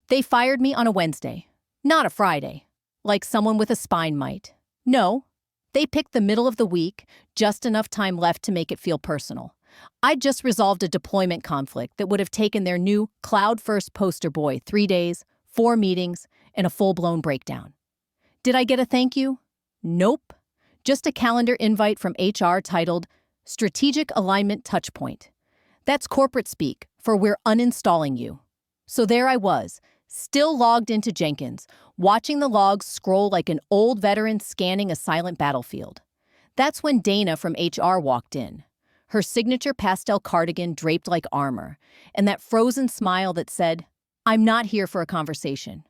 They fired me on a Wednesday, not a Friday, like someone with a spine might. No, they picked the middle of the week, just enough time left to make it feel personal. I'd just resolved a deployment conflict that would have taken their new cloud-first poster boy 3 days, 4 meetings, and a full-blown breakdown. Did I get a thank you? Nope. Just a calendar invite from HR titled Strategic Alignment Touchpoint. That's corporate speak for we're uninstalling you. So there I was, still logged into Jenkins, watching the logs scroll like an old veteran scanning a silent battlefield. That's when Dana from HR walked in, her signature pastel cardigan draped like armor, and that frozen smile that said, "I'm not here for a conversation."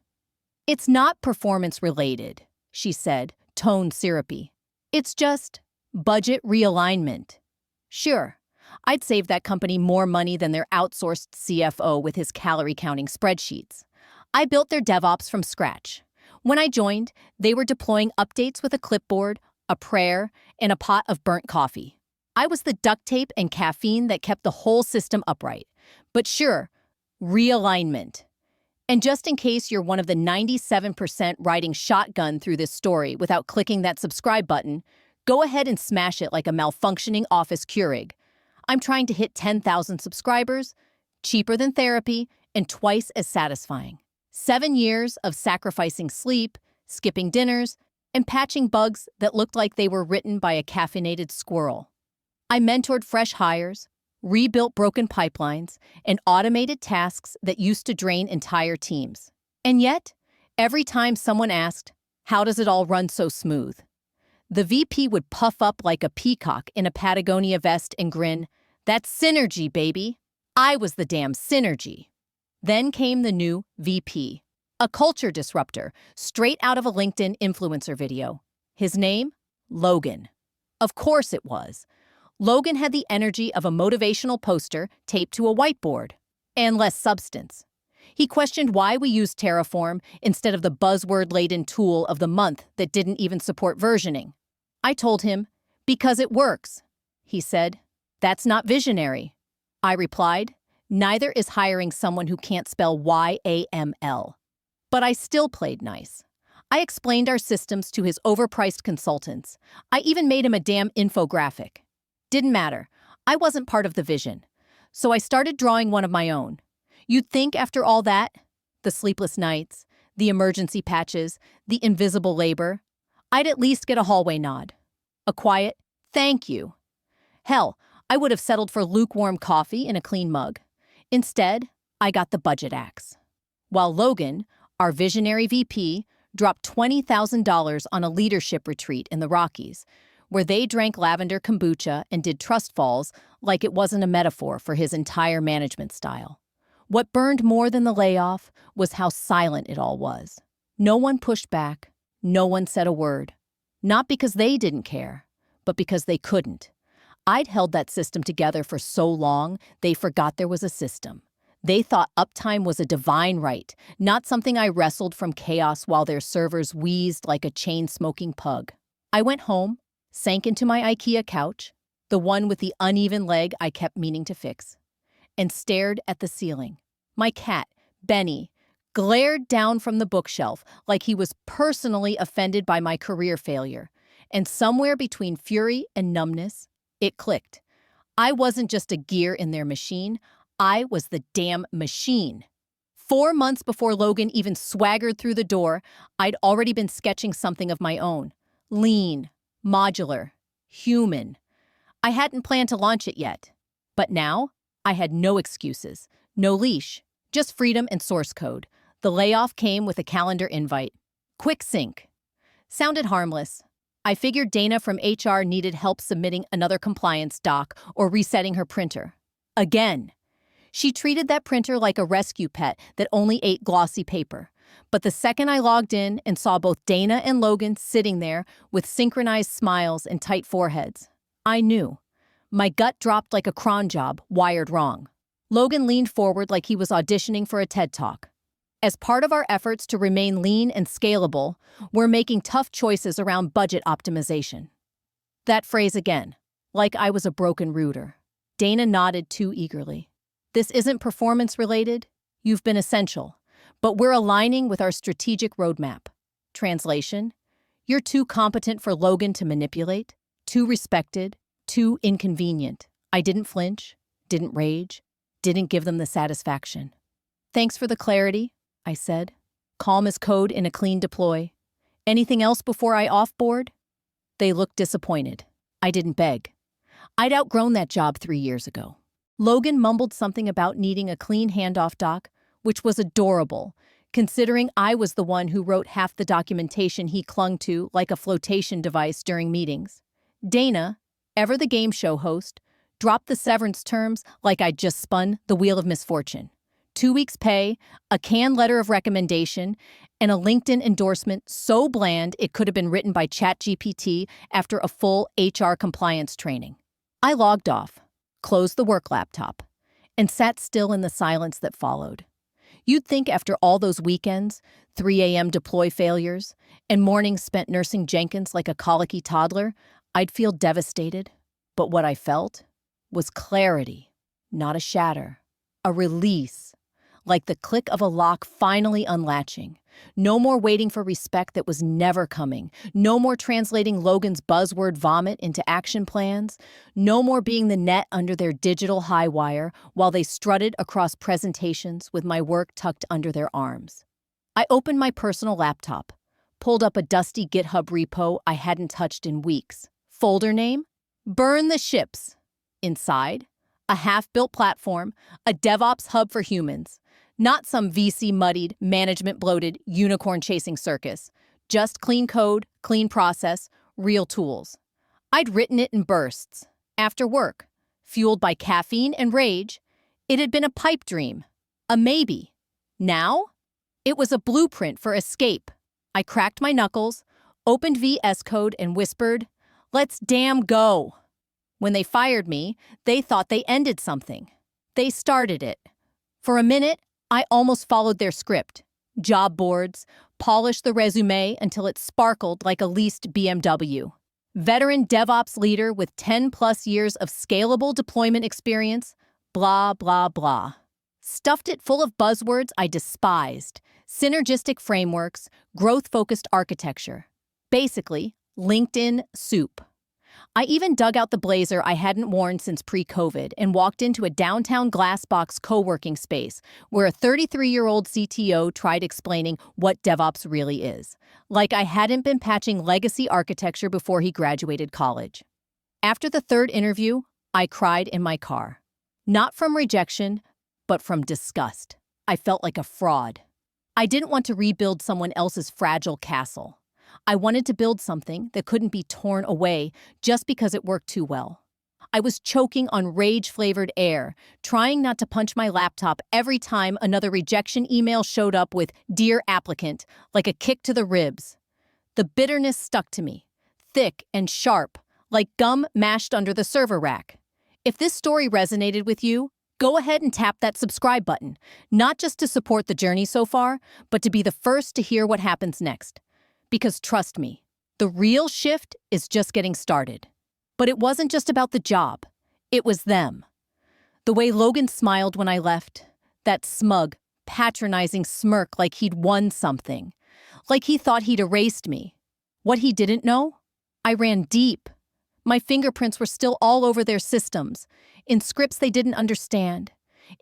"It's not performance-related," she said, tone syrupy. "It's just budget realignment." Sure, I'd save that company more money than their outsourced CFO with his calorie-counting spreadsheets. I built their DevOps from scratch. When I joined, they were deploying updates with a clipboard, a prayer, and a pot of burnt coffee. I was the duct tape and caffeine that kept the whole system upright. But sure, realignment. And just in case you're one of the 97% riding shotgun through this story without clicking that subscribe button, go ahead and smash it like a malfunctioning office Keurig. I'm trying to hit 10,000 subscribers, cheaper than therapy, and twice as satisfying. 7 years of sacrificing sleep, skipping dinners, and patching bugs that looked like they were written by a caffeinated squirrel. I mentored fresh hires, rebuilt broken pipelines, and automated tasks that used to drain entire teams. And yet, every time someone asked, "How does it all run so smooth?" the VP would puff up like a peacock in a Patagonia vest and grin, "That's synergy, baby. I was the damn synergy." Then came the new VP, a culture disruptor, straight out of a LinkedIn influencer video. His name? Logan. Of course it was. Logan had the energy of a motivational poster taped to a whiteboard, and less substance. He questioned why we used Terraform instead of the buzzword-laden tool of the month that didn't even support versioning. I told him, "Because it works." He said, "That's not visionary." I replied, "Neither is hiring someone who can't spell YAML." But I still played nice. I explained our systems to his overpriced consultants. I even made him a damn infographic. Didn't matter. I wasn't part of the vision. So I started drawing one of my own. You'd think after all that, the sleepless nights, the emergency patches, the invisible labor, I'd at least get a hallway nod. A quiet, "Thank you." Hell, I would have settled for lukewarm coffee in a clean mug. Instead, I got the budget axe. While Logan, our visionary VP, dropped $20,000 on a leadership retreat in the Rockies, where they drank lavender kombucha and did trust falls like it wasn't a metaphor for his entire management style. What burned more than the layoff was how silent it all was. No one pushed back. No one said a word. Not because they didn't care, but because they couldn't. I'd held that system together for so long, they forgot there was a system. They thought uptime was a divine right, not something I wrestled from chaos while their servers wheezed like a chain-smoking pug. I went home, sank into my IKEA couch, the one with the uneven leg I kept meaning to fix, and stared at the ceiling. My cat, Benny, glared down from the bookshelf like he was personally offended by my career failure. And somewhere between fury and numbness, it clicked. I wasn't just a gear in their machine, I was the damn machine. 4 months before Logan even swaggered through the door, I'd already been sketching something of my own. Lean, modular, human. I hadn't planned to launch it yet. But now, I had no excuses, no leash, just freedom and source code. The layoff came with a calendar invite. Quick sync. Sounded harmless. I figured Dana from HR needed help submitting another compliance doc or resetting her printer. Again. She treated that printer like a rescue pet that only ate glossy paper. But the second I logged in and saw both Dana and Logan sitting there with synchronized smiles and tight foreheads, I knew. My gut dropped like a cron job wired wrong. Logan leaned forward like he was auditioning for a TED Talk. As part of our efforts to remain lean and scalable, we're making tough choices around budget optimization. That phrase again, like I was a broken router. Dana nodded too eagerly. This isn't performance-related. You've been essential. but we're aligning with our strategic roadmap. Translation: you're too competent for Logan to manipulate, too respected, too inconvenient. I didn't flinch, didn't rage, didn't give them the satisfaction. Thanks for the clarity, I said. Calm as code in a clean deploy. Anything else before I offboard? They looked disappointed. I didn't beg. I'd outgrown that job 3 years ago. Logan mumbled something about needing a clean handoff doc, which was adorable, considering I was the one who wrote half the documentation he clung to like a flotation device during meetings. Dana, ever the game show host, dropped the severance terms like I'd just spun the wheel of misfortune. 2 weeks' pay, a canned letter of recommendation, and a LinkedIn endorsement so bland it could have been written by ChatGPT after a full HR compliance training. I logged off, closed the work laptop, and sat still in the silence that followed. You'd think after all those weekends, 3 a.m. deploy failures, and mornings spent nursing Jenkins like a colicky toddler, I'd feel devastated. But what I felt was clarity, not a shatter, a release, like the click of a lock finally unlatching. No more waiting for respect that was never coming. No more translating Logan's buzzword vomit into action plans. No more being the net under their digital high wire while they strutted across presentations with my work tucked under their arms. I opened my personal laptop, pulled up a dusty GitHub repo I hadn't touched in weeks. Folder name? Burn the Ships. Inside, a half-built platform, a DevOps hub for humans. Not some VC-muddied, management-bloated, unicorn-chasing circus. Just clean code, clean process, real tools. I'd written it in bursts. After work, fueled by caffeine and rage, it had been a pipe dream. A maybe. Now, it was a blueprint for escape. I cracked my knuckles, opened VS Code, and whispered, "Let's damn go." When they fired me, they thought they ended something. They started it. For a minute, I almost followed their script. Job boards, polished the resume until it sparkled like a leased BMW. Veteran DevOps leader with 10+ years of scalable deployment experience, blah, blah, blah. Stuffed it full of buzzwords I despised, synergistic frameworks, growth-focused architecture. Basically, LinkedIn soup. I even dug out the blazer I hadn't worn since pre-COVID and walked into a downtown glassbox co-working space where a 33-year-old CTO tried explaining what DevOps really is, like I hadn't been patching legacy architecture before he graduated college. After the third interview, I cried in my car. Not from rejection, but from disgust. I felt like a fraud. I didn't want to rebuild someone else's fragile castle. I wanted to build something that couldn't be torn away just because it worked too well. I was choking on rage-flavored air, trying not to punch my laptop every time another rejection email showed up with "Dear applicant," like a kick to the ribs. The bitterness stuck to me, thick and sharp, like gum mashed under the server rack. If this story resonated with you, go ahead and tap that subscribe button, not just to support the journey so far, but to be the first to hear what happens next. Because trust me, the real shift is just getting started. But it wasn't just about the job. It was them. The way Logan smiled when I left, that smug, patronizing smirk like he'd won something, like he thought he'd erased me. What he didn't know? I ran deep. My fingerprints were still all over their systems, in scripts they didn't understand,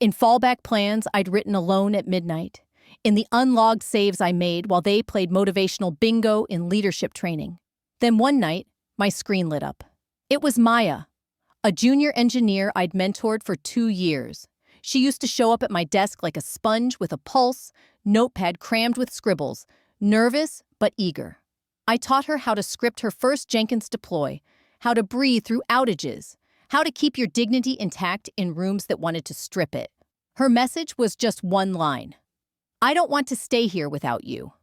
in fallback plans I'd written alone at midnight, in the unlogged saves I made while they played motivational bingo in leadership training. Then one night, my screen lit up. It was Maya, a junior engineer I'd mentored for 2 years. She used to show up at my desk like a sponge with a pulse, notepad crammed with scribbles, nervous but eager. I taught her how to script her first Jenkins deploy, how to breathe through outages, how to keep your dignity intact in rooms that wanted to strip it. Her message was just one line. "I don't want to stay here without you."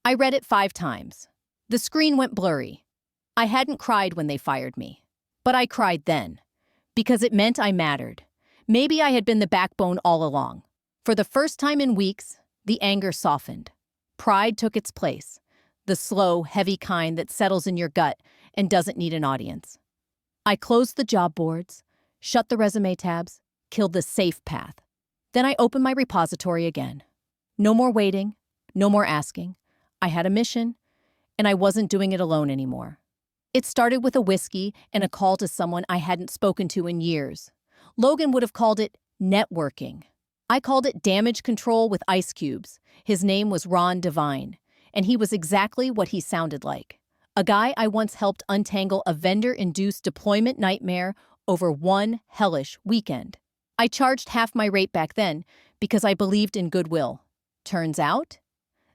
I read it 5 times. The screen went blurry. I hadn't cried when they fired me. But I cried then. Because it meant I mattered. Maybe I had been the backbone all along. For the first time in weeks, the anger softened. Pride took its place. The slow, heavy kind that settles in your gut and doesn't need an audience. I closed the job boards, shut the resume tabs, killed the safe path. Then I opened my repository again. No more waiting, no more asking. I had a mission, and I wasn't doing it alone anymore. It started with a whiskey and a call to someone I hadn't spoken to in years. Logan would have called it networking. I called it damage control with ice cubes. His name was Ron Devine, and he was exactly what he sounded like. A guy I once helped untangle a vendor-induced deployment nightmare over one hellish weekend. I charged half my rate back then because I believed in goodwill. Turns out,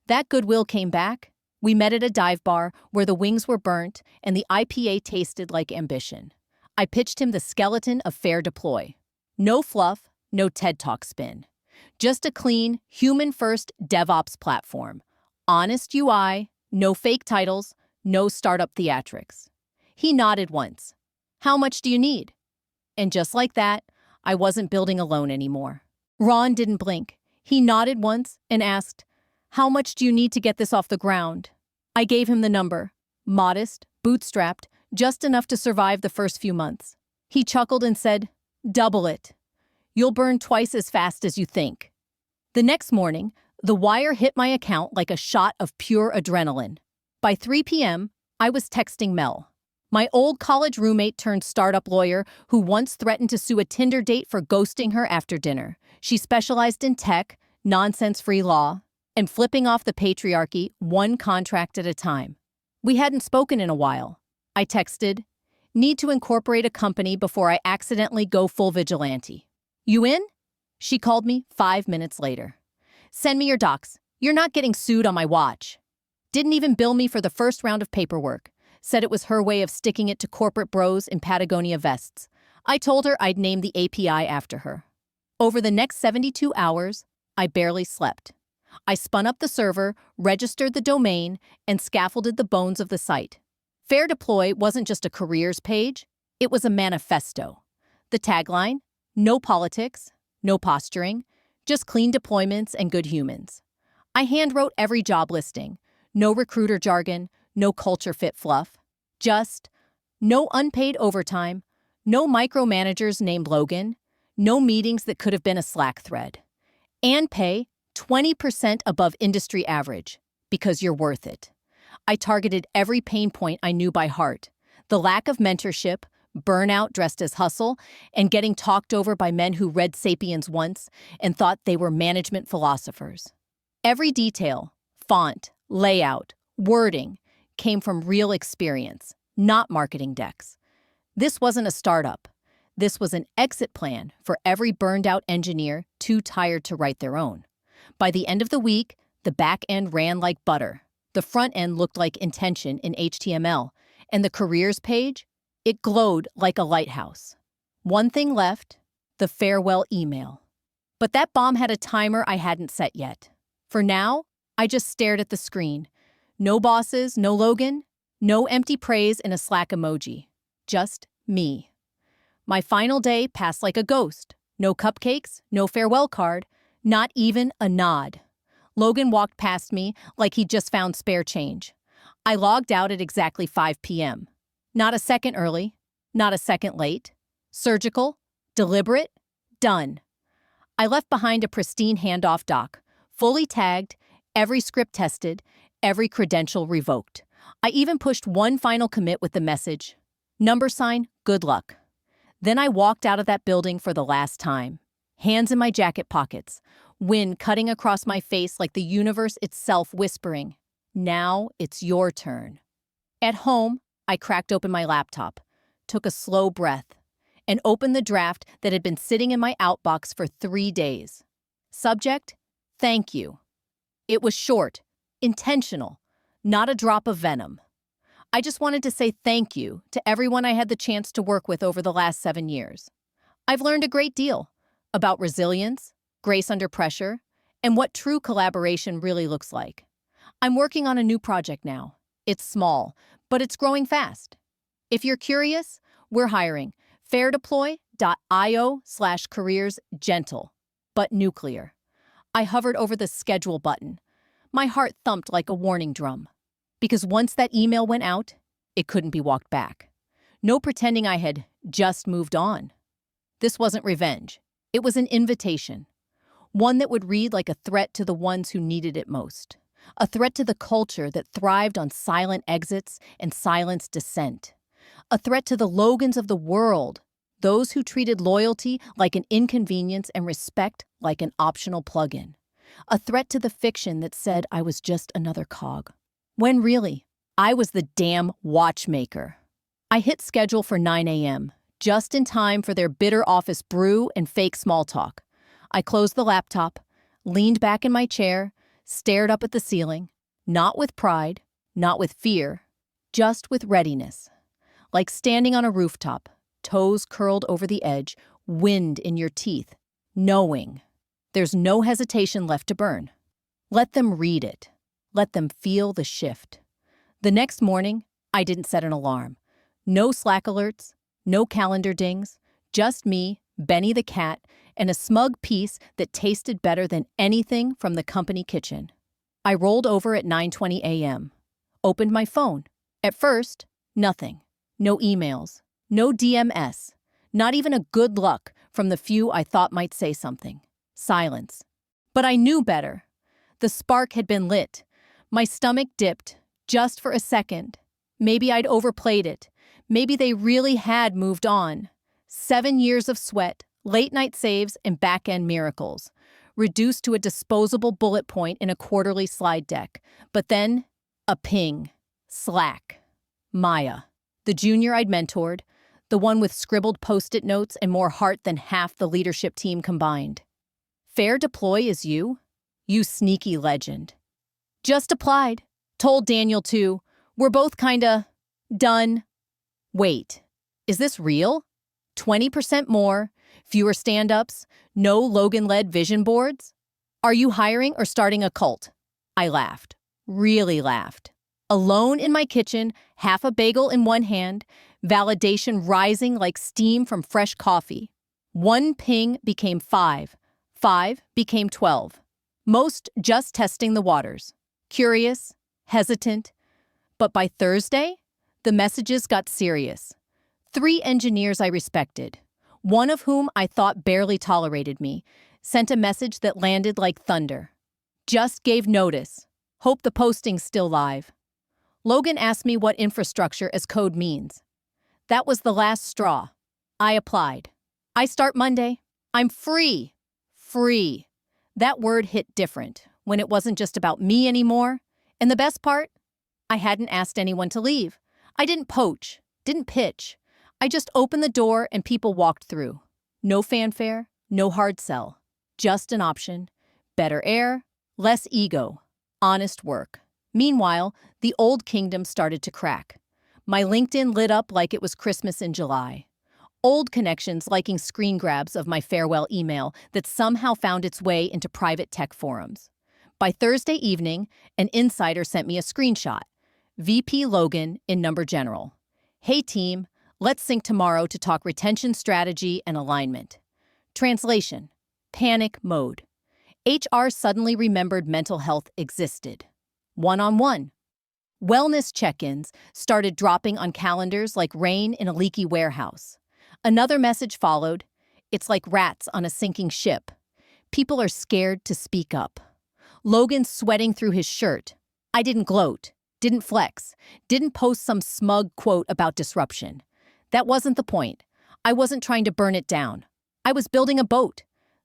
that goodwill came back. We met at a dive bar where the wings were burnt and the IPA tasted like ambition. I pitched him the skeleton of Fair Deploy. No fluff, no TED Talk spin. Just a clean, human-first DevOps platform. Honest UI, no fake titles, no startup theatrics. He nodded once. How much do you need? And just like that, I wasn't building alone anymore. Ron didn't blink. He nodded once and asked, how much do you need to get this off the ground? I gave him the number. Modest, bootstrapped, just enough to survive the first few months. He chuckled and said, double it. You'll burn twice as fast as you think. The next morning, the wire hit my account like a shot of pure adrenaline. By 3 p.m., I was texting Mel, my old college roommate turned startup lawyer who once threatened to sue a Tinder date for ghosting her after dinner. She specialized in tech, nonsense-free law, and flipping off the patriarchy one contract at a time. We hadn't spoken in a while. I texted, need to incorporate a company before I accidentally go full vigilante. You in? She called me 5 minutes later. Send me your docs. You're not getting sued on my watch. Didn't even bill me for the first round of paperwork. Said it was her way of sticking it to corporate bros in Patagonia vests. I told her I'd name the API after her. Over the next 72 hours, I barely slept. I spun up the server, registered the domain, and scaffolded the bones of the site. Fair Deploy wasn't just a careers page, it was a manifesto. The tagline, no politics, no posturing, just clean deployments and good humans. I handwrote every job listing, no recruiter jargon, no culture fit fluff, just no unpaid overtime, no micromanagers named Logan, no meetings that could have been a Slack thread, and pay 20% above industry average, because you're worth it. I targeted every pain point I knew by heart, the lack of mentorship, burnout dressed as hustle, and getting talked over by men who read Sapiens once and thought they were management philosophers. Every detail, font, layout, wording, came from real experience, not marketing decks. This wasn't a startup. This was an exit plan for every burned-out engineer too tired to write their own. By the end of the week, the back end ran like butter. The front end looked like intention in HTML, and the careers page, it glowed like a lighthouse. One thing left, the farewell email. But that bomb had a timer I hadn't set yet. For now, I just stared at the screen. No bosses, no Logan, no empty praise in a Slack emoji. Just me. My final day passed like a ghost. No cupcakes, no farewell card, not even a nod. Logan walked past me like he'd just found spare change. I logged out at exactly 5 p.m. Not a second early, not a second late. Surgical, deliberate, done. I left behind a pristine handoff doc, fully tagged, every script tested, every credential revoked. I even pushed one final commit with the message, #, good luck. Then I walked out of that building for the last time, hands in my jacket pockets, wind cutting across my face like the universe itself whispering, now it's your turn. At home, I cracked open my laptop, took a slow breath, and opened the draft that had been sitting in my outbox for 3 days. Subject, thank you. It was short, intentional, not a drop of venom. I just wanted to say thank you to everyone I had the chance to work with over the last 7 years. I've learned a great deal about resilience, grace under pressure, and what true collaboration really looks like. I'm working on a new project now. It's small, but it's growing fast. If you're curious, we're hiring. fairdeploy.io/careers gentle, but nuclear. I hovered over the schedule button. My heart thumped like a warning drum. Because once that email went out, it couldn't be walked back. No pretending I had just moved on. This wasn't revenge. It was an invitation. One that would read like a threat to the ones who needed it most. A threat to the culture that thrived on silent exits and silenced dissent. A threat to the Logans of the world, those who treated loyalty like an inconvenience and respect like an optional plug-in. A threat to the fiction that said I was just another cog. When really, I was the damn watchmaker. I hit schedule for 9 a.m., just in time for their bitter office brew and fake small talk. I closed the laptop, leaned back in my chair, stared up at the ceiling, not with pride, not with fear, just with readiness. Like standing on a rooftop, toes curled over the edge, wind in your teeth, knowing there's no hesitation left to burn. Let them read it. Let them feel the shift. The next morning, I didn't set an alarm. No Slack alerts, no calendar dings, just me, Benny the cat, and a smug piece that tasted better than anything from the company kitchen. I rolled over at 9:20 a.m., opened my phone. At first, nothing. No emails, no DMS, not even a good luck from the few I thought might say something. Silence. But I knew better. The spark had been lit. My stomach dipped, just for a second. Maybe I'd overplayed it. Maybe they really had moved on. 7 years of sweat, late-night saves, and back-end miracles, reduced to a disposable bullet point in a quarterly slide deck. But then, a ping. Slack. Maya, the junior I'd mentored, the one with scribbled Post-it notes and more heart than half the leadership team combined. Fair deploy is you? You sneaky legend. Just applied. Told Daniel too. We're both kinda done. Wait, is this real? 20% more, fewer stand-ups, no Logan-led vision boards? Are you hiring or starting a cult? I laughed. Really laughed. Alone in my kitchen, half a bagel in one hand, validation rising like steam from fresh coffee. 1 ping became 5. 5 became 12. Most just testing the waters. Curious, hesitant. But by Thursday, the messages got serious. 3 engineers I respected, one of whom I thought barely tolerated me, sent a message that landed like thunder. Just gave notice. Hope the posting's still live. Logan asked me what infrastructure as code means. That was the last straw. I applied. I start Monday. I'm free. Free. That word hit different when it wasn't just about me anymore. And the best part? I hadn't asked anyone to leave. I didn't poach, didn't pitch. I just opened the door and people walked through. No fanfare, no hard sell. Just an option. Better air, less ego. Honest work. Meanwhile, the old kingdom started to crack. My LinkedIn lit up like it was Christmas in July. Old connections liking screen grabs of my farewell email that somehow found its way into private tech forums. By Thursday evening, an insider sent me a screenshot. VP Logan in Number General. Hey team, let's sync tomorrow to talk retention strategy and alignment. Translation. Panic mode. HR suddenly remembered mental health existed. One-on-one. Wellness check-ins started dropping on calendars like rain in a leaky warehouse. Another message followed. It's like rats on a sinking ship. People are scared to speak up. Logan sweating through his shirt. I didn't gloat, didn't flex, didn't post some smug quote about disruption. That wasn't the point. I wasn't trying to burn it down. I was building a boat.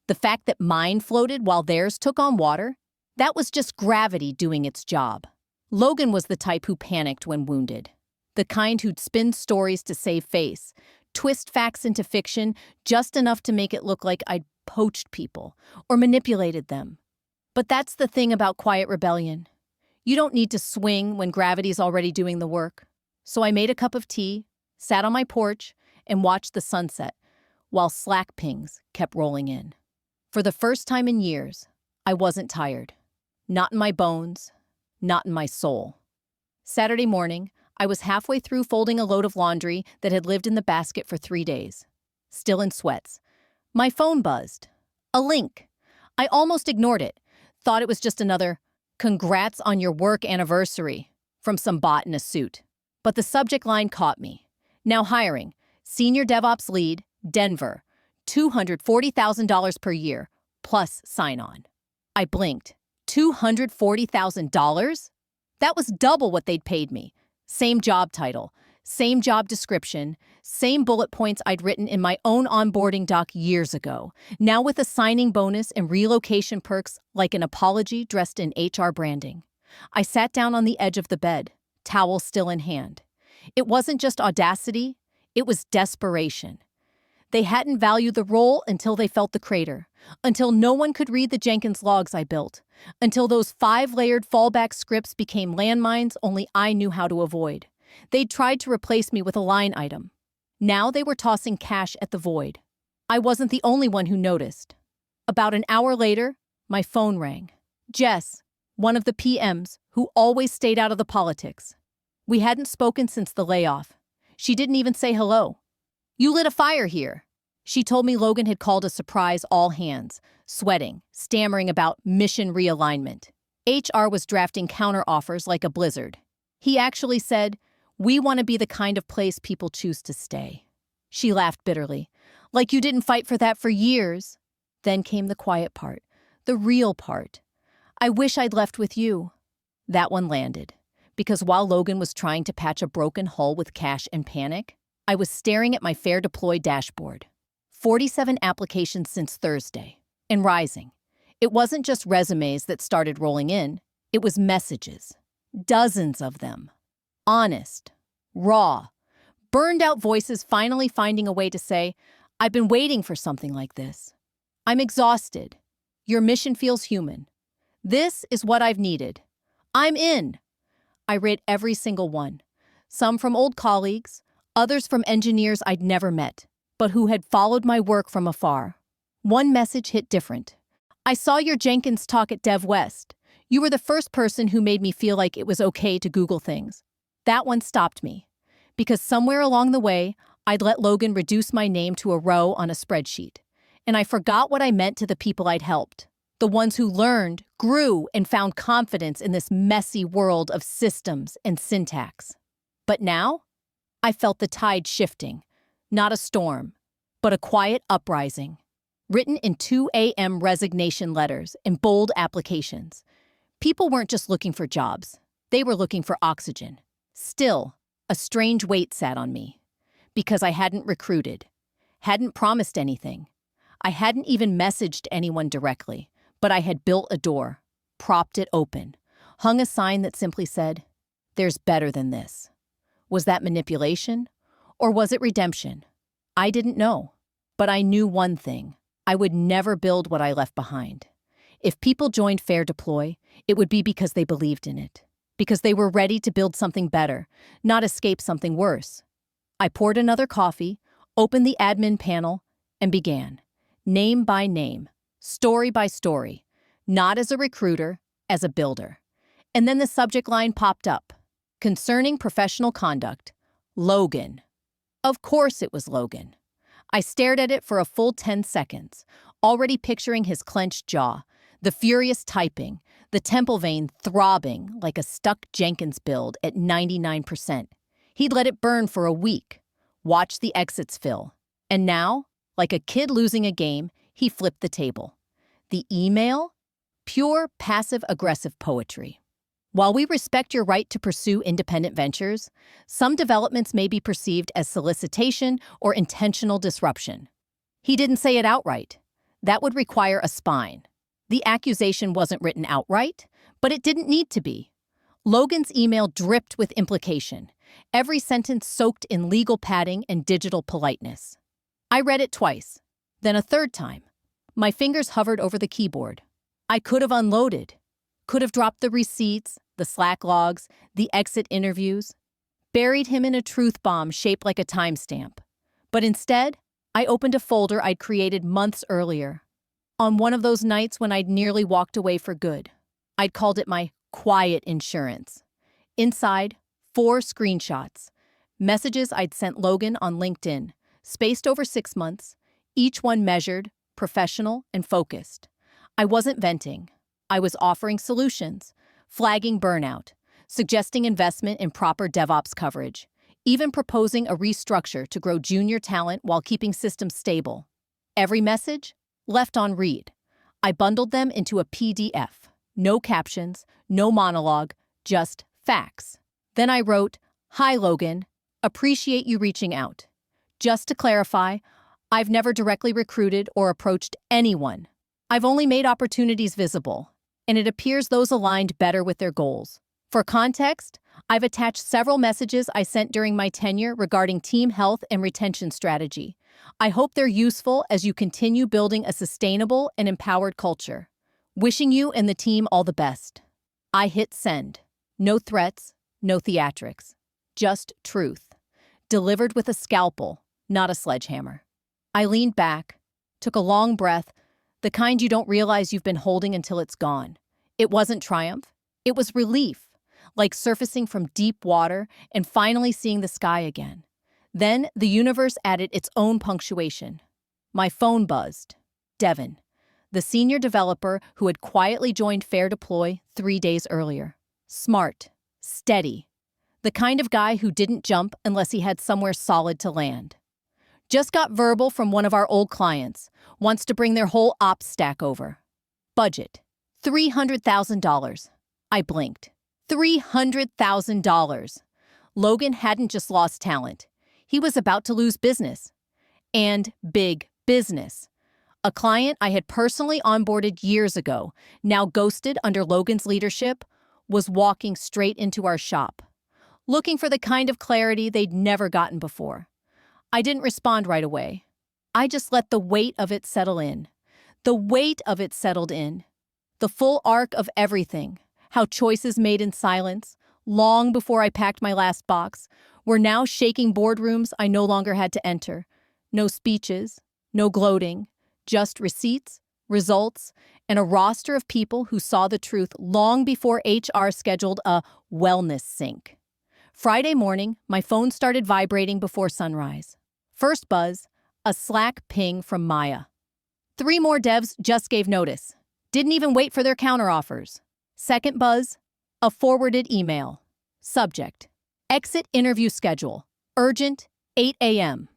The fact that mine floated while theirs took on water, that was just gravity doing its job. Logan was the type who panicked when wounded. The kind who'd spin stories to save face, twist facts into fiction just enough to make it look like I'd poached people or manipulated them. But that's the thing about quiet rebellion. You don't need to swing when gravity's already doing the work. So I made a cup of tea, sat on my porch, and watched the sunset while Slack pings kept rolling in. For the first time in years, I wasn't tired. Not in my bones, not in my soul. Saturday morning, I was halfway through folding a load of laundry that had lived in the basket for 3 days. Still in sweats. My phone buzzed. A link. I almost ignored it. Thought it was just another, "Congrats on your work anniversary," from some bot in a suit. But the subject line caught me. Now hiring. Senior DevOps lead, Denver. $240,000 per year. plus sign-on. I blinked. $240,000? That was double what they'd paid me. Same job title, same job description, same bullet points I'd written in my own onboarding doc years ago, now with a signing bonus and relocation perks like an apology dressed in HR branding. I sat down on the edge of the bed, towel still in hand. It wasn't just audacity, it was desperation. They hadn't valued the role until they felt the crater, until no one could read the Jenkins logs I built, until those 5-layered fallback scripts became landmines only I knew how to avoid. They'd tried to replace me with a line item. Now they were tossing cash at the void. I wasn't the only one who noticed. About an hour later, my phone rang. Jess, one of the PMs, who always stayed out of the politics. We hadn't spoken since the layoff. She didn't even say hello. "You lit a fire here." She told me Logan had called a surprise all hands, sweating, stammering about mission realignment. HR was drafting counteroffers like a blizzard. He actually said, "We want to be the kind of place people choose to stay." She laughed bitterly. "Like you didn't fight for that for years." Then came the quiet part, the real part. "I wish I'd left with you." That one landed, because while Logan was trying to patch a broken hull with cash and panic, I was staring at my Fair Deploy dashboard. 47 applications since Thursday, and rising. It wasn't just resumes that started rolling in, it was messages. Dozens of them. Honest, raw, burned out voices finally finding a way to say, "I've been waiting for something like this. I'm exhausted. Your mission feels human. This is what I've needed. I'm in." I read every single one. Some from old colleagues, others from engineers I'd never met, but who had followed my work from afar. One message hit different. "I saw your Jenkins talk at DevWest. You were the first person who made me feel like it was okay to Google things." That one stopped me, because somewhere along the way, I'd let Logan reduce my name to a row on a spreadsheet, and I forgot what I meant to the people I'd helped, the ones who learned, grew, and found confidence in this messy world of systems and syntax. But now, I felt the tide shifting, not a storm, but a quiet uprising, written in 2 a.m. resignation letters and bold applications. People weren't just looking for jobs, they were looking for oxygen. Still, a strange weight sat on me, because I hadn't recruited, hadn't promised anything. I hadn't even messaged anyone directly, but I had built a door, propped it open, hung a sign that simply said, "There's better than this." Was that manipulation? Or was it redemption? I didn't know. But I knew one thing. I would never build what I left behind. If people joined Fair Deploy, it would be because they believed in it. Because they were ready to build something better, not escape something worse. I poured another coffee, opened the admin panel, and began. Name by name, story by story, not as a recruiter, as a builder. And then the subject line popped up. Concerning professional conduct, Logan. Of course it was Logan. I stared at it for a full 10 seconds, already picturing his clenched jaw, the furious typing, the temple vein throbbing like a stuck Jenkins build at 99%. He'd let it burn for a week, watch the exits fill. And now, like a kid losing a game, he flipped the table. The email? Pure passive-aggressive poetry. While we respect your right to pursue independent ventures, some developments may be perceived as solicitation or intentional disruption. He didn't say it outright. That would require a spine. The accusation wasn't written outright, but it didn't need to be. Logan's email dripped with implication, every sentence soaked in legal padding and digital politeness. I read it twice, then a third time. My fingers hovered over the keyboard. I could have unloaded, could have dropped the receipts, the Slack logs, the exit interviews, buried him in a truth bomb shaped like a timestamp. But instead, I opened a folder I'd created months earlier. On one of those nights when I'd nearly walked away for good. I'd called it my quiet insurance. Inside, 4 screenshots. Messages I'd sent Logan on LinkedIn, spaced over 6 months, each one measured, professional, and focused. I wasn't venting. I was offering solutions, flagging burnout, suggesting investment in proper DevOps coverage, even proposing a restructure to grow junior talent while keeping systems stable. Every message? Left on read. I bundled them into a PDF. No captions, no monologue, just facts. Then I wrote, "Hi, Logan. Appreciate you reaching out. Just to clarify, I've never directly recruited or approached anyone. I've only made opportunities visible, and it appears those aligned better with their goals. For context, I've attached several messages I sent during my tenure regarding team health and retention strategy. I hope they're useful as you continue building a sustainable and empowered culture. Wishing you and the team all the best." I hit send. No threats, no theatrics. Just truth. Delivered with a scalpel, not a sledgehammer. I leaned back, took a long breath, the kind you don't realize you've been holding until it's gone. It wasn't triumph. It was relief, like surfacing from deep water and finally seeing the sky again. Then the universe added its own punctuation. My phone buzzed. Devin, the senior developer who had quietly joined Fair Deploy 3 days earlier. Smart, steady, the kind of guy who didn't jump unless he had somewhere solid to land. Just got verbal from one of our old clients, wants to bring their whole ops stack over. Budget, $300,000. I blinked. $300,000. Logan hadn't just lost talent. He was about to lose business. And big business. A client I had personally onboarded years ago, now ghosted under Logan's leadership, was walking straight into our shop, looking for the kind of clarity they'd never gotten before. I didn't respond right away. I just let the weight of it settle in. The weight of it settled in. The full arc of everything, how choices made in silence, long before I packed my last box, were now shaking boardrooms I no longer had to enter. No speeches, no gloating, just receipts, results, and a roster of people who saw the truth long before HR scheduled a wellness sync. Friday morning, my phone started vibrating before sunrise. First buzz, a Slack ping from Maya. 3 more devs just gave notice. Didn't even wait for their counteroffers. Second buzz, a forwarded email. Subject, exit interview schedule. Urgent, 8 a.m.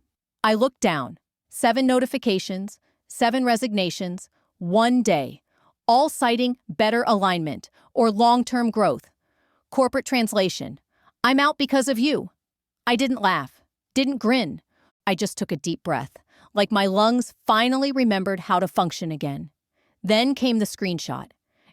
I looked down. 7 notifications, 7 resignations, 1 day, all citing better alignment or long-term growth. Corporate translation, I'm out because of you. I didn't laugh, didn't grin. I just took a deep breath, like my lungs finally remembered how to function again. Then came the screenshot,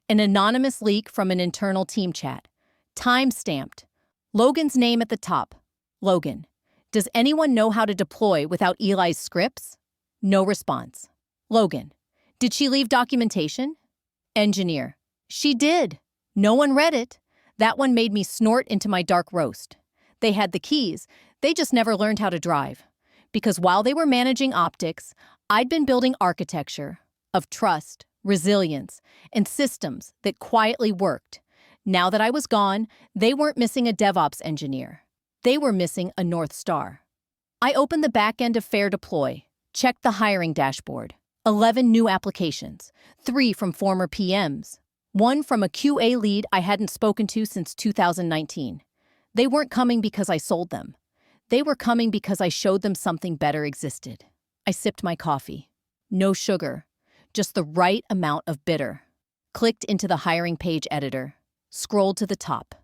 an anonymous leak from an internal team chat. Time-stamped. Logan's name at the top. Logan, does anyone know how to deploy without Eli's scripts? No response. Logan, did she leave documentation? Engineer, she did. No one read it. That one made me snort into my dark roast. They had the keys, they just never learned how to drive. Because while they were managing optics, I'd been building architecture of trust, resilience, and systems that quietly worked. Now that I was gone, they weren't missing a DevOps engineer. They were missing a North Star. I opened the back end of Fair Deploy, checked the hiring dashboard. 11 new applications, 3 from former PMs, 1 from a QA lead I hadn't spoken to since 2019. They weren't coming because I sold them. They were coming because I showed them something better existed. I sipped my coffee. No sugar, just the right amount of bitter. Clicked into the hiring page editor. Scrolled to the top.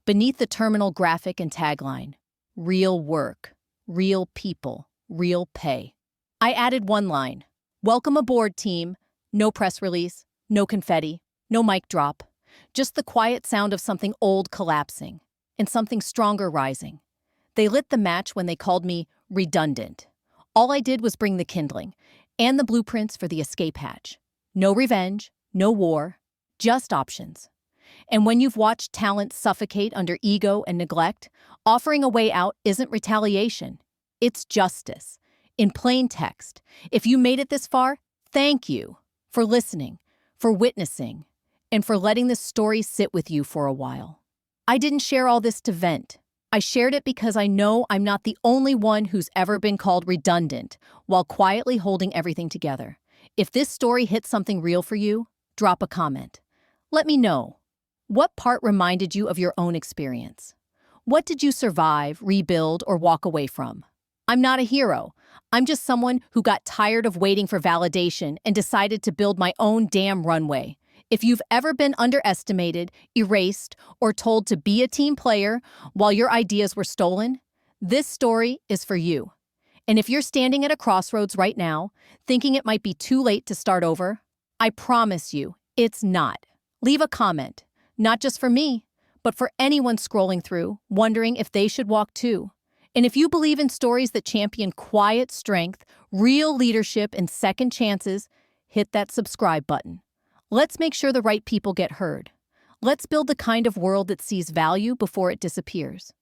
Beneath the terminal graphic and tagline, real work, real people, real pay. I added 1 line. Welcome aboard, team. No press release, no confetti, no mic drop. Just the quiet sound of something old collapsing and something stronger rising. They lit the match when they called me redundant. All I did was bring the kindling and the blueprints for the escape hatch. No revenge, no war, just options. And when you've watched talent suffocate under ego and neglect, offering a way out isn't retaliation. It's justice. In plain text, if you made it this far, thank you for listening, for witnessing, and for letting this story sit with you for a while. I didn't share all this to vent. I shared it because I know I'm not the only one who's ever been called redundant while quietly holding everything together. If this story hits something real for you, drop a comment. Let me know. What part reminded you of your own experience? What did you survive, rebuild, or walk away from? I'm not a hero. I'm just someone who got tired of waiting for validation and decided to build my own damn runway. If you've ever been underestimated, erased, or told to be a team player while your ideas were stolen, this story is for you. And if you're standing at a crossroads right now, thinking it might be too late to start over, I promise you, it's not. Leave a comment, not just for me, but for anyone scrolling through, wondering if they should walk too. And if you believe in stories that champion quiet strength, real leadership, and second chances, hit that subscribe button. Let's make sure the right people get heard. Let's build the kind of world that sees value before it disappears.